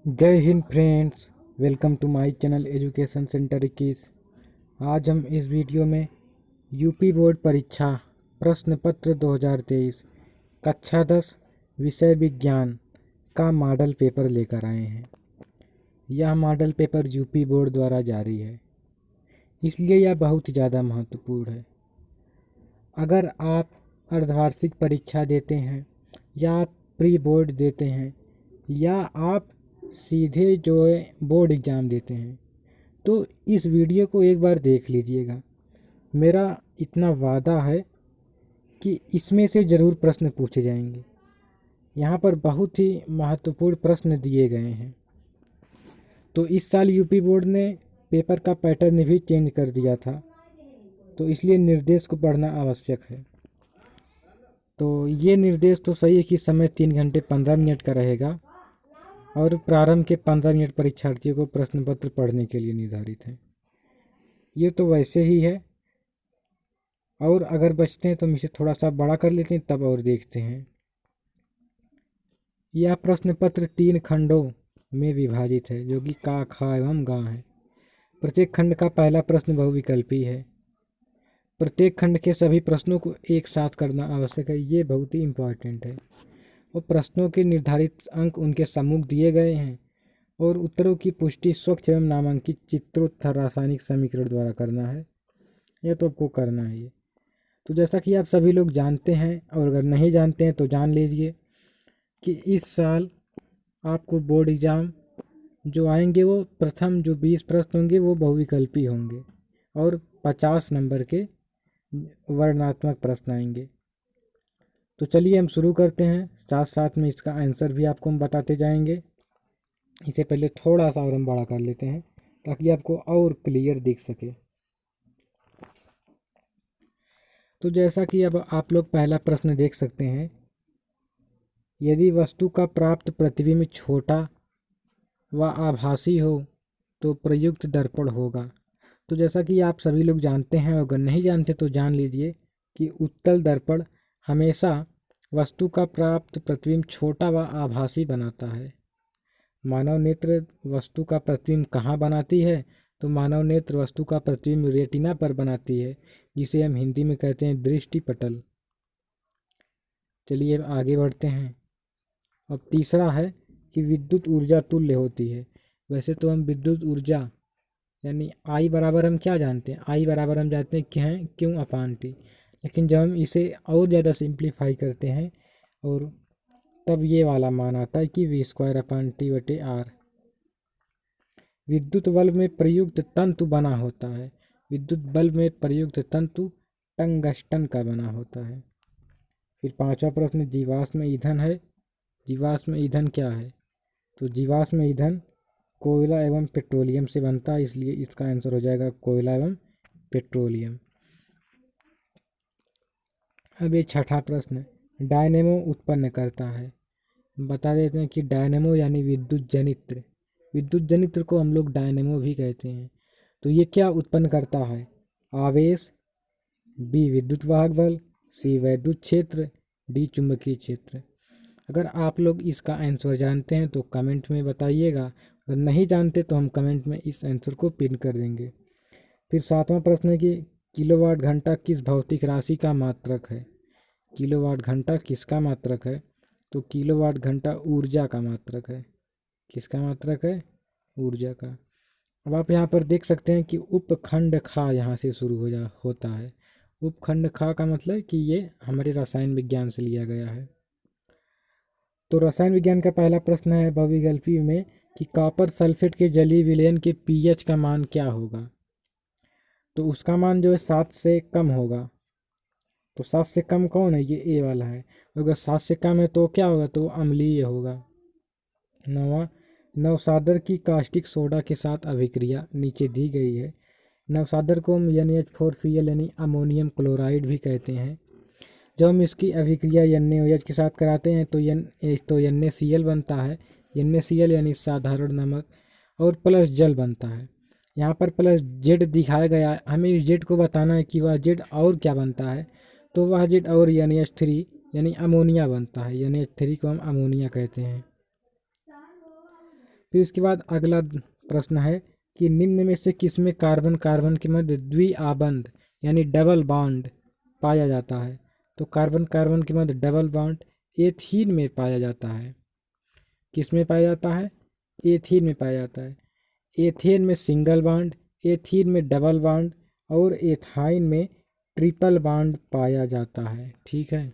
जय हिंद friends, welcome to my channel education centre 21। आज हम इस वीडियो में यूपी बोर्ड परीक्षा प्रश्न पत्र 2023 कक्षा 10 विषय विज्ञान का मॉडल पेपर लेकर आए हैं। यह मॉडल पेपर यूपी बोर्ड द्वारा जारी है, इसलिए यह बहुत ज़्यादा महत्वपूर्ण है। अगर आप अर्धवार्षिक परीक्षा देते हैं या आप प्री बोर्ड देते हैं या आप सीधे जो है बोर्ड एग्ज़ाम देते हैं, तो इस वीडियो को एक बार देख लीजिएगा। मेरा इतना वादा है कि इसमें से ज़रूर प्रश्न पूछे जाएंगे। यहाँ पर बहुत ही महत्वपूर्ण प्रश्न दिए गए हैं। तो इस साल यूपी बोर्ड ने पेपर का पैटर्न भी चेंज कर दिया था, तो इसलिए निर्देश को पढ़ना आवश्यक है। तो ये निर्देश तो सही है कि समय 3 घंटे 15 मिनट का रहेगा और प्रारंभ के 15 मिनट परीक्षार्थियों को प्रश्न पत्र पढ़ने के लिए निर्धारित है। ये तो वैसे ही है, और अगर बचते हैं तो हम इसे थोड़ा सा बड़ा कर लेते हैं तब और देखते हैं। यह प्रश्न पत्र 3 खंडों में विभाजित है, जो कि का, खा एवं गा है। प्रत्येक खंड का पहला प्रश्न बहुविकल्पी है। प्रत्येक खंड के सभी प्रश्नों को एक साथ करना आवश्यक है। ये बहुत ही इम्पोर्टेंट है। और प्रश्नों के निर्धारित अंक उनके सम्मुख दिए गए हैं और उत्तरों की पुष्टि स्वच्छ एवं नामांकित चित्रोत्तर रासायनिक समीकरण द्वारा करना है। यह तो आपको करना है ये। तो जैसा कि आप सभी लोग जानते हैं, और अगर नहीं जानते हैं तो जान लीजिए कि इस साल आपको बोर्ड एग्ज़ाम जो आएंगे वो प्रथम जो 20 प्रश्न होंगे वो बहुविकल्पी होंगे और 50 नंबर के वर्णनात्मक प्रश्न आएंगे। तो चलिए हम शुरू करते हैं, साथ साथ में इसका आंसर भी आपको हम बताते जाएंगे। इसे पहले थोड़ा सा और हम बड़ा कर लेते हैं ताकि आपको और क्लियर दिख सके। तो जैसा कि अब आप लोग पहला प्रश्न देख सकते हैं, यदि वस्तु का प्राप्त प्रतिबिंब छोटा व आभासी हो तो प्रयुक्त दर्पण होगा। तो जैसा कि आप सभी लोग जानते हैं, और अगर नहीं जानते तो जान लीजिए कि उत्तल दर्पण हमेशा वस्तु का प्राप्त प्रतिबिंब छोटा व आभासी बनाता है। मानव नेत्र वस्तु का प्रतिबिंब कहाँ बनाती है? तो मानव नेत्र वस्तु का प्रतिबिंब रेटिना पर बनाती है, जिसे हम हिंदी में कहते हैं दृष्टि पटल। चलिए अब आगे बढ़ते हैं। अब तीसरा है कि विद्युत ऊर्जा तुल्य होती है। वैसे तो हम विद्युत ऊर्जा यानी आई बराबर हम क्या जानते हैं? आई बराबर हम जानते हैं क्या है, क्यों अपान टी। लेकिन जब हम इसे और ज़्यादा सिंप्लीफाई करते हैं और तब ये वाला मान आता है कि v²/t/r। विद्युत बल्ब में प्रयुक्त तंतु बना होता है। विद्युत बल्ब में प्रयुक्त तंतु टंगस्टन का बना होता है। फिर पांचवा प्रश्न जीवाश्म ईंधन है। जीवाश्म ईंधन क्या है? तो जीवाश्म ईंधन कोयला एवं पेट्रोलियम से बनता है, इसलिए इसका आंसर हो जाएगा कोयला एवं पेट्रोलियम। अब ये छठा प्रश्न, डायनेमो उत्पन्न करता है। बता देते हैं कि डायनेमो यानी विद्युत जनित्र। विद्युत जनित्र को हम लोग डायनेमो भी कहते हैं। तो ये क्या उत्पन्न करता है? आवेश, बी विद्युत वाहक बल, सी वैद्युत क्षेत्र, डी चुंबकीय क्षेत्र। अगर आप लोग इसका आंसर जानते हैं तो कमेंट में बताइएगा, अगर नहीं जानते तो हम कमेंट में इस आंसर को पिन कर देंगे। फिर सातवां प्रश्न है कि किलोवाट घंटा किस भौतिक राशि का मात्रक है? किलोवाट घंटा किसका मात्रक है? तो किलोवाट घंटा ऊर्जा का मात्रक है। किसका मात्रक है? ऊर्जा का। अब आप यहाँ पर देख सकते हैं कि उपखंड खा यहाँ से शुरू होता है। उपखंड खा का मतलब कि ये हमारे रसायन विज्ञान से लिया गया है। तो रसायन विज्ञान का पहला प्रश्न है बहुविकल्पी में कि कॉपर सल्फेट के जलीय विलयन के पीएच का मान क्या होगा? तो उसका मान जो है 7 से कम होगा। तो 7 से कम कौन है? ये ए वाला है। अगर 7 से कम है तो क्या होगा? तो अम्लीय होगा। नवा, नवसादर की कास्टिक सोडा के साथ अभिक्रिया नीचे दी गई है। नवसादर को हम NH4Cl यानी अमोनियम क्लोराइड भी कहते हैं। जब हम इसकी अभिक्रिया NaOH के साथ कराते हैं तो NaCl बनता है। NaCl यानी साधारण नमक, और प्लस जल बनता है। यहाँ पर प्लस जेड दिखाया गया है, हमें जेड को बताना है कि वह जेड और क्या बनता है। तो वह जेड और NH3 यानी अमोनिया बनता है। NH3 को हम अमोनिया कहते हैं। फिर उसके बाद अगला प्रश्न है कि निम्न में से किसमें कार्बन कार्बन के मध्य द्विआबंध यानी डबल बॉन्ड पाया जाता है। तो कार्बन कार्बन के मध्य डबल बॉन्ड एथीन में पाया जाता है। किस में पाया जाता है? एथीन में पाया जाता है। एथेन में सिंगल बॉन्ड, एथीन में डबल बॉन्ड और एथाइन में ट्रिपल बॉन्ड पाया जाता है। ठीक है।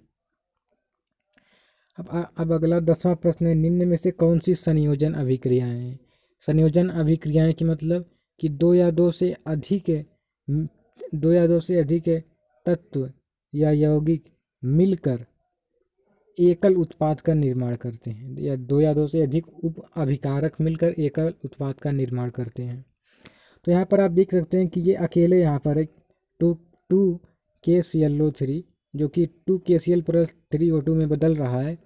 अब अगला 10वां प्रश्न है, निम्न में से कौन सी संयोजन अभिक्रियाएं हैं। संयोजन अभिक्रियाएं की मतलब कि दो या दो से अधिक तत्व या यौगिक मिलकर एकल उत्पाद का निर्माण करते हैं, या दो से अधिक उप अभिकारक मिलकर एकल उत्पाद का निर्माण करते हैं। तो यहाँ पर आप देख सकते हैं कि ये अकेले यहाँ पर एक टू KClO3 जो कि 2KCl प्लस 3O2 में बदल रहा है।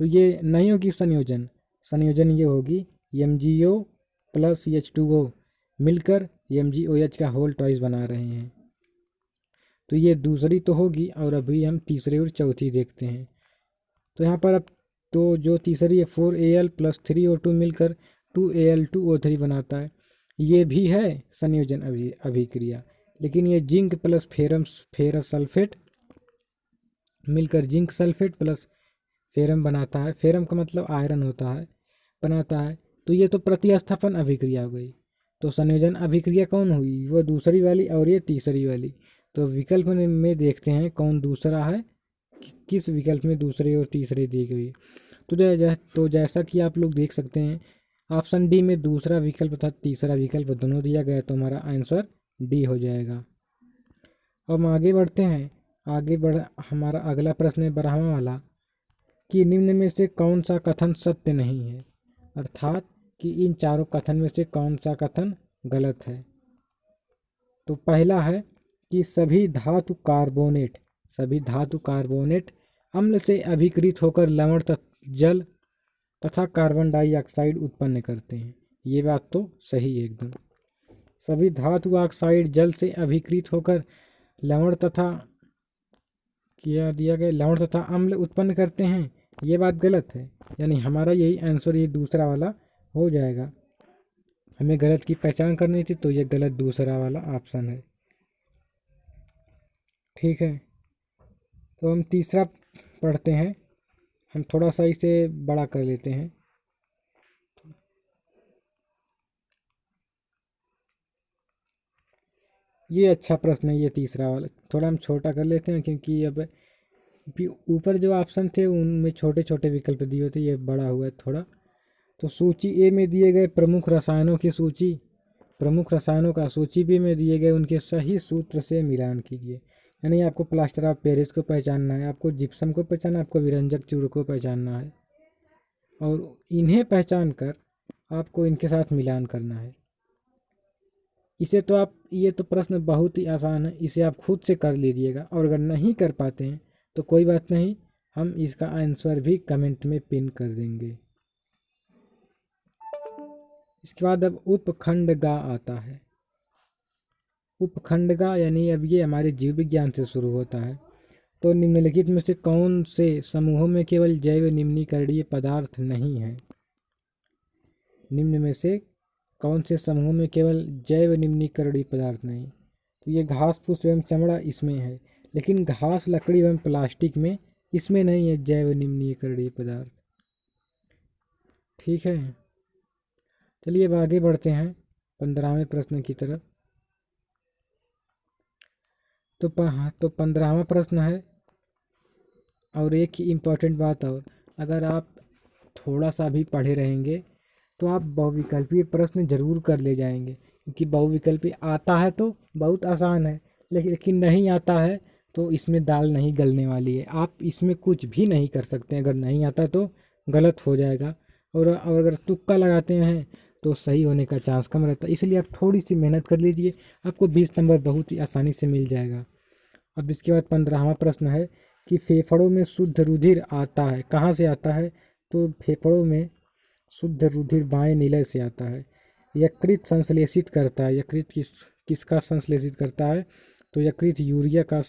तो ये नहीं होगी संयोजन ये होगी MgO प्लस H2O मिलकर MgOH का होल ट्वाइस बना रहे हैं। तो ये दूसरी तो होगी, और अभी हम तीसरी और चौथी देखते हैं। तो यहाँ पर अब तो जो तीसरी है 4Al प्लस 3O2 मिलकर 2Al2O3 बनाता है। ये भी है संयोजन अभिक्रिया, लेकिन ये जिंक प्लस फेरस सल्फेट मिलकर जिंक सल्फेट प्लस फेरम बनाता है। फेरम का मतलब आयरन होता है, बनाता है। तो ये तो प्रतिस्थापन अभिक्रिया हो गई। तो संयोजन अभिक्रिया कौन हुई? वो दूसरी वाली और ये तीसरी वाली। तो विकल्प में देखते हैं कौन दूसरा है, किस विकल्प में दूसरे और तीसरे दी गई। तो जैसा कि आप लोग देख सकते हैं ऑप्शन डी में दूसरा विकल्प तथा तीसरा विकल्प दोनों दिया गया, तो हमारा आंसर डी हो जाएगा। अब हम आगे बढ़ते हैं। हमारा अगला प्रश्न है 12वां वाला कि निम्न में से कौन सा कथन सत्य नहीं है, अर्थात कि इन चारों कथन में से कौन सा कथन गलत है। तो पहला है कि सभी धातु कार्बोनेट अम्ल से अभिकृत होकर लवण जल तथा कार्बन डाइऑक्साइड उत्पन्न करते हैं। ये बात तो सही है एकदम। सभी धातु ऑक्साइड जल से अभिकृत होकर लवण तथा अम्ल उत्पन्न करते हैं, ये बात गलत है। यानी हमारा यही आंसर ये दूसरा वाला हो जाएगा। हमें गलत की पहचान करनी थी, तो ये गलत दूसरा वाला ऑप्शन है। ठीक है। तो हम तीसरा पढ़ते हैं। हम थोड़ा सा इसे बड़ा कर लेते हैं। ये अच्छा प्रश्न है, ये तीसरा वाला थोड़ा हम छोटा कर लेते हैं, क्योंकि अब ऊपर जो ऑप्शन थे उनमें छोटे छोटे विकल्प दिए थे, ये बड़ा हुआ है थोड़ा। तो सूची ए में दिए गए प्रमुख रसायनों का सूची बी में दिए गए उनके सही सूत्र से मिलान कीजिए। यानी आपको प्लास्टर ऑफ पेरिस को पहचानना है, आपको जिप्सम को पहचानना है, आपको विरंजक चूर्ण को पहचानना है, और इन्हें पहचान कर आपको इनके साथ मिलान करना है। ये तो प्रश्न बहुत ही आसान है, इसे आप खुद से कर लीजिएगा। और अगर नहीं कर पाते हैं तो कोई बात नहीं, हम इसका आंसर भी कमेंट में पिन कर देंगे। इसके बाद अब उपखंड गा आता है। उपखंड गा यानी अब ये हमारे जीव विज्ञान से शुरू होता है। तो निम्नलिखित में से कौन से समूहों में केवल जैव निम्नीकरणीय पदार्थ नहीं है। निम्न में से कौन से समूह में केवल जैव निम्नीकरणीय पदार्थ नहीं। तो ये घास फूस एवं चमड़ा इसमें है, लेकिन घास लकड़ी एवं प्लास्टिक में इसमें नहीं है जैव निम्नीकरणीय पदार्थ। ठीक है। चलिए अब आगे बढ़ते हैं 15वें प्रश्न की तरफ। तो 15वां प्रश्न है, और एक ही इम्पोर्टेंट बात, और अगर आप थोड़ा सा भी पढ़े रहेंगे तो आप बहुविकल्पीय प्रश्न जरूर कर ले जाएंगे, क्योंकि बहुविकल्पीय आता है तो बहुत आसान है, लेकिन नहीं आता है तो इसमें दाल नहीं गलने वाली है। आप इसमें कुछ भी नहीं कर सकते, अगर नहीं आता तो गलत हो जाएगा, और अगर तुक्का लगाते हैं तो सही होने का चांस कम रहता है। इसलिए आप थोड़ी सी मेहनत कर लीजिए, आपको 20 नंबर बहुत ही आसानी से मिल जाएगा। अब इसके बाद 15वां प्रश्न है कि फेफड़ों में शुद्ध रुधिर आता है, कहाँ से आता है। तो फेफड़ों में शुद्ध रुधिर बाएं नीलय से आता है। यकृत संश्लेषित करता है। यकृत किसका संश्लेषित करता है। तो यकृत यूरिया को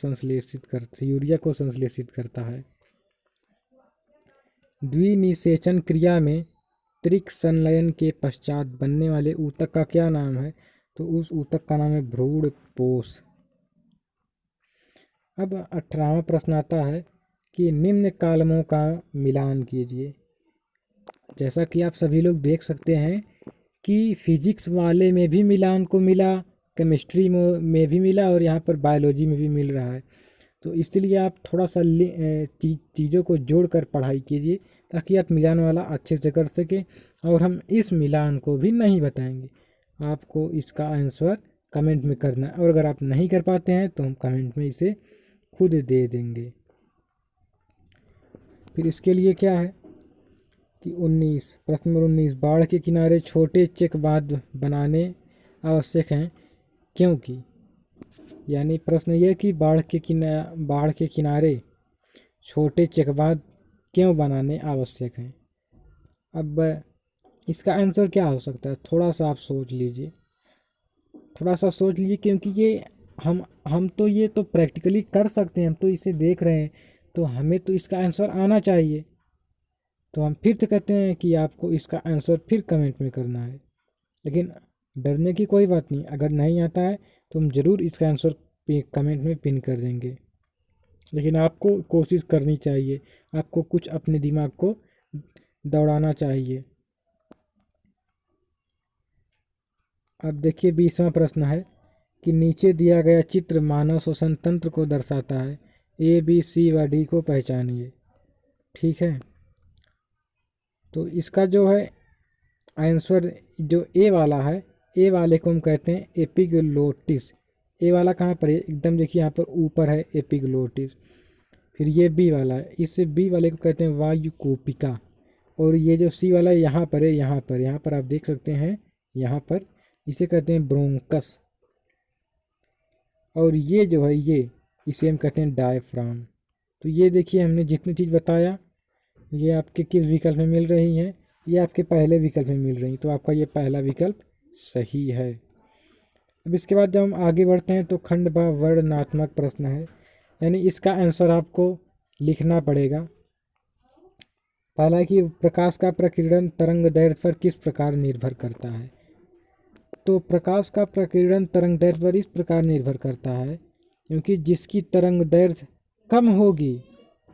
संश्लेषित करता है। द्विनिषेचन क्रिया में अंतरिक्ष संलयन के पश्चात बनने वाले ऊतक का क्या नाम है? तो उस ऊतक का नाम है भ्रूणपोष। अब 18वां प्रश्न आता है कि निम्न कालमों का मिलान कीजिए। जैसा कि आप सभी लोग देख सकते हैं कि फिजिक्स वाले में भी मिलान को मिला, केमिस्ट्री में भी मिला और यहाँ पर बायोलॉजी में भी मिल रहा है। तो इसलिए आप थोड़ा सा चीज़ों को जोड़कर पढ़ाई कीजिए ताकि आप मिलान वाला अच्छे से कर सकें। और हम इस मिलान को भी नहीं बताएंगे, आपको इसका आंसर कमेंट में करना है, और अगर आप नहीं कर पाते हैं तो हम कमेंट में इसे खुद दे देंगे। फिर इसके लिए क्या है कि 19 प्रश्न नंबर 19, बाढ़ के किनारे छोटे चकबाँध बनाने आवश्यक हैं क्योंकि, यानी प्रश्न यह कि बाढ़ के किनारे छोटे चकबाँध क्यों बनाने आवश्यक हैं। अब इसका आंसर क्या हो सकता है, थोड़ा सा आप सोच लीजिए, थोड़ा सा सोच लीजिए, क्योंकि ये हम तो ये तो प्रैक्टिकली कर सकते हैं, हम तो इसे देख रहे हैं, तो हमें तो इसका आंसर आना चाहिए। तो हम फिर से कहते हैं कि आपको इसका आंसर फिर कमेंट में करना है, लेकिन डरने की कोई बात नहीं, अगर नहीं आता है तो हम ज़रूर इसका आंसर कमेंट में पिन कर देंगे, लेकिन आपको कोशिश करनी चाहिए, आपको कुछ अपने दिमाग को दौड़ाना चाहिए। अब देखिए 20वां प्रश्न है कि नीचे दिया गया चित्र मानव श्वसन तंत्र को दर्शाता है, ए बी सी व डी को पहचानिए। ठीक है, तो इसका जो है आंसर जो ए वाला है, ए वाले को हम कहते हैं एपिग्लोटिस। ए वाला कहाँ पर है, एकदम देखिए यहाँ पर ऊपर है एपिग्लोटिस। फिर ये बी वाला है, इससे बी वाले को कहते हैं वायुकोपिका। और ये जो सी वाला है यहाँ पर है, यहाँ पर आप देख सकते हैं, यहाँ पर इसे कहते हैं ब्रोंकस। और ये जो है ये, इसे हम कहते हैं डायफ्राम। तो ये देखिए हमने जितनी चीज़ बताया ये आपके किस विकल्प में मिल रही हैं, ये आपके पहले विकल्प में मिल रही, तो आपका ये पहला विकल्प सही है। अब इसके बाद जब हम आगे बढ़ते हैं तो खंड व वर्णनात्मक प्रश्न है, यानी इसका आंसर आपको लिखना पड़ेगा। पहला है कि प्रकाश का प्रकीर्णन तरंग दैर्घ्य पर किस प्रकार निर्भर करता है। तो प्रकाश का प्रकीर्णन तरंग दैर्घ्य पर इस प्रकार निर्भर करता है क्योंकि जिसकी तरंग दैर्घ्य कम होगी,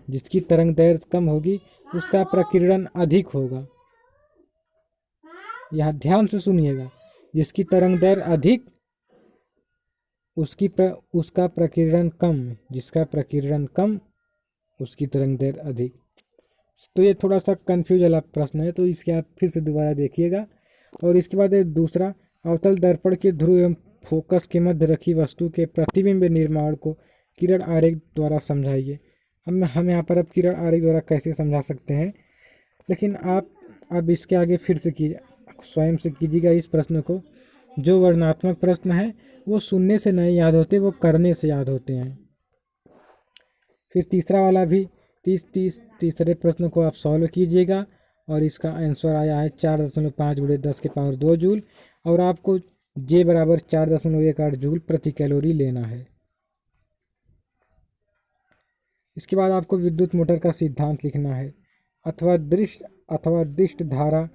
जिसकी तरंग दैर्घ्य कम होगी उसका प्रकीर्णन अधिक होगा। यहाँ ध्यान से सुनिएगा, जिसकी तरंग दैर्घ्य अधिक उसका प्रकीर्णन कम, जिसका प्रकीर्णन कम उसकी तरंग दैर्घ्य अधिक। तो ये थोड़ा सा कंफ्यूज वाला प्रश्न है, तो इसके आप फिर से दोबारा देखिएगा। और इसके बाद दूसरा, अवतल दर्पण के ध्रुव एवं फोकस के मध्य रखी वस्तु के प्रतिबिंब निर्माण को किरण आरेख द्वारा समझाइए। हम यहाँ पर अब किरण आरेख द्वारा कैसे समझा सकते हैं, लेकिन आप अब इसके आगे फिर से स्वयं से कीजिएगा इस प्रश्न को। जो वर्णनात्मक प्रश्न है वो सुनने से नहीं याद होते, वो करने से याद होते हैं। फिर तीसरा वाला भी तीसरे प्रश्न को आप सॉल्व कीजिएगा और इसका आंसर आया है 4.5 × 10⁻² जूल, और आपको J बराबर 4.18 जूल प्रति कैलोरी लेना है। इसके बाद आपको विद्युत मोटर का सिद्धांत लिखना है, अथवा दृष्ट धारा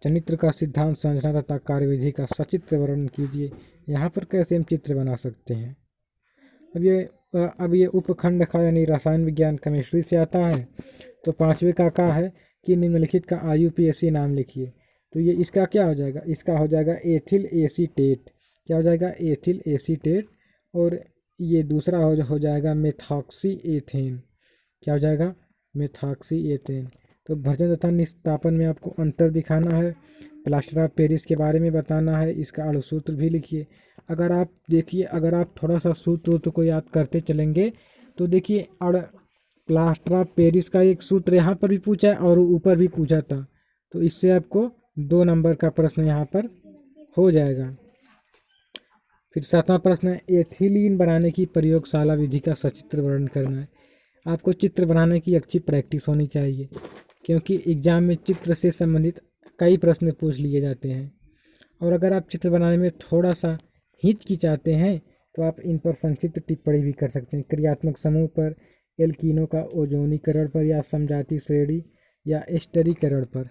चनित्र का सिद्धांत संरचना तथा कार्यविधि का सचित्र वर्णन कीजिए। यहाँ पर कैसे हम चित्र बना सकते हैं। अब ये उपखंड का यानी रसायन विज्ञान केमिस्ट्री से आता है। तो 5वें का है कि निम्नलिखित का IUPAC नाम लिखिए। तो ये इसका क्या हो जाएगा, इसका हो जाएगा एथिल एसीटेट। क्या हो जाएगा, एथिल एसीटेट। और ये दूसरा हो जाएगा मेथॉक्सी एथेन। क्या हो जाएगा, मेथॉक्सी एथेन। तो भर्जन तथा निस्तापन में आपको अंतर दिखाना है, प्लास्टर ऑफ पेरिस के बारे में बताना है, इसका अणुसूत्र भी लिखिए। अगर आप देखिए, अगर आप थोड़ा सा सूत्र को याद करते चलेंगे तो देखिए, प्लास्टर ऑफ पेरिस का एक सूत्र यहाँ पर भी पूछा है और ऊपर भी पूछा था, तो इससे आपको 2 नंबर का प्रश्न यहाँ पर हो जाएगा। फिर 7वां प्रश्न है, एथिलीन बनाने की प्रयोगशाला विधि का सचित्र वर्णन करना है। आपको चित्र बनाने की अच्छी प्रैक्टिस होनी चाहिए, क्योंकि एग्जाम में चित्र से संबंधित कई प्रश्न पूछ लिए जाते हैं। और अगर आप चित्र बनाने में थोड़ा सा हिचकिचाते हैं तो आप इन पर संक्षिप्त टिप्पणी भी कर सकते हैं, क्रियात्मक समूह पर, एल्कीनों का ओजोनीकरण पर, या समजाति श्रेणी या एस्टरीकरण पर।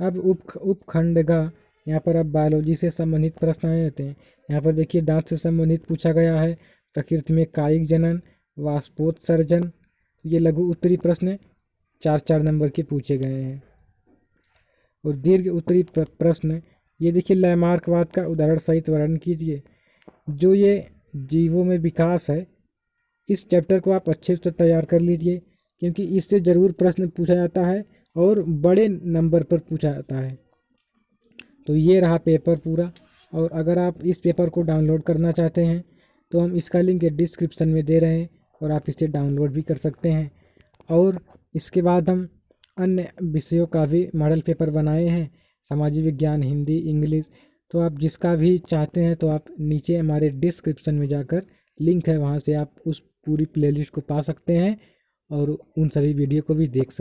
अब उपखंड ग, यहाँ पर अब बायोलॉजी से संबंधित प्रश्न आए रहते हैं। यहाँ पर देखिए दांत से संबंधित पूछा गया है, प्रकृति में कायिक जनन, वाष्पोत्सर्जन, ये लघु उत्तरी प्रश्न 4-4 नंबर के पूछे गए हैं। और दीर्घ उत्तरी प्रश्न, ये देखिए लैमार्कवाद का उदाहरण सहित वर्णन कीजिए। जो ये जीवों में विकास है, इस चैप्टर को आप अच्छे से तैयार कर लीजिए, क्योंकि इससे ज़रूर प्रश्न पूछा जाता है और बड़े नंबर पर पूछा जाता है। तो ये रहा पेपर पूरा। और अगर आप इस पेपर को डाउनलोड करना चाहते हैं तो हम इसका लिंक डिस्क्रिप्शन में दे रहे हैं और आप इसे डाउनलोड भी कर सकते हैं। और इसके बाद हम अन्य विषयों का भी मॉडल पेपर बनाए हैं, सामाजिक विज्ञान, हिंदी, इंग्लिश। तो आप जिसका भी चाहते हैं तो आप नीचे हमारे डिस्क्रिप्शन में जाकर लिंक है, वहाँ से आप उस पूरी प्लेलिस्ट को पा सकते हैं और उन सभी वीडियो को भी देख सकते हैं।